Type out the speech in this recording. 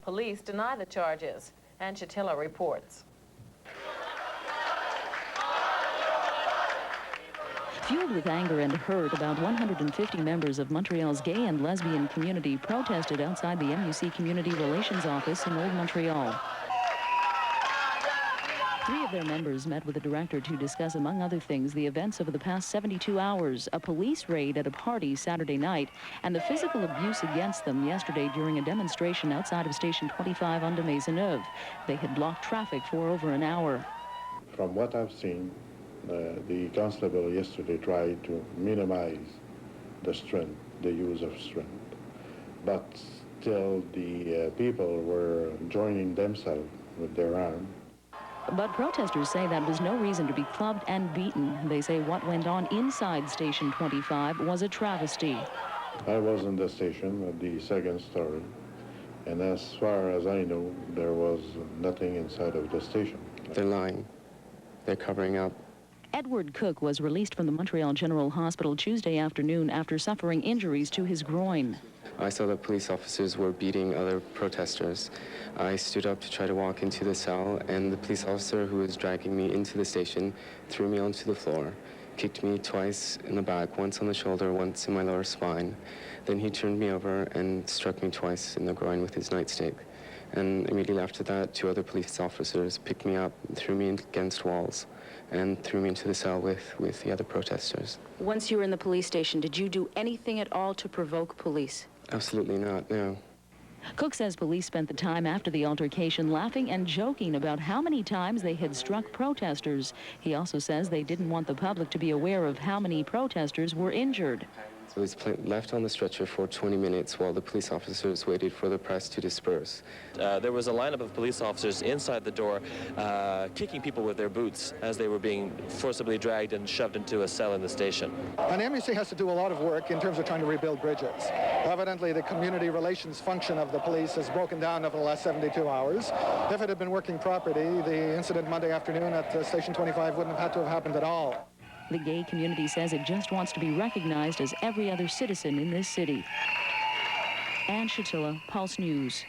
police deny the charges. And Chatilla reports. Fueled with anger and hurt, about 150 members of Montreal's gay and lesbian community protested outside the MUC Community Relations Office in Old Montreal. 3 of their members met with the director to discuss, among other things, the events over the past 72 hours, a police raid at a party Saturday night, and the physical abuse against them yesterday during a demonstration outside of Station 25 on de Maisonneuve. They had blocked traffic for over an hour. From what I've seen, the constable yesterday tried to minimize the strength, the use of strength, but still the people were joining themselves with their arm. But protesters say that was no reason to be clubbed and beaten. They say what went on inside Station 25 was a travesty. I was in the station at the second story, and as far as I know, there was nothing inside of the station. They're lying. They're covering up. Edward Cook was released from the Montreal General Hospital Tuesday afternoon after suffering injuries to his groin. I saw that police officers were beating other protesters. I stood up to try to walk into the cell, and the police officer who was dragging me into the station threw me onto the floor, kicked me twice in the back, once on the shoulder, once in my lower spine. Then he turned me over and struck me twice in the groin with his nightstick. And immediately after that, 2 other police officers picked me up, threw me against walls, and threw me into the cell with the other protesters. Once you were in the police station, did you do anything at all to provoke police? Absolutely not, no. Cook says police spent the time after the altercation laughing and joking about how many times they had struck protesters. He also says they didn't want the public to be aware of how many protesters were injured. So he's left on the stretcher for 20 minutes while the police officers waited for the press to disperse. There was a lineup of police officers inside the door kicking people with their boots as they were being forcibly dragged and shoved into a cell in the station. And the MUC has to do a lot of work in terms of trying to rebuild bridges. Evidently, the community relations function of the police has broken down over the last 72 hours. If it had been working properly, the incident Monday afternoon at Station 25 wouldn't have had to have happened at all. The gay community says it just wants to be recognized as every other citizen in this city. Anne Chatilla, Pulse News.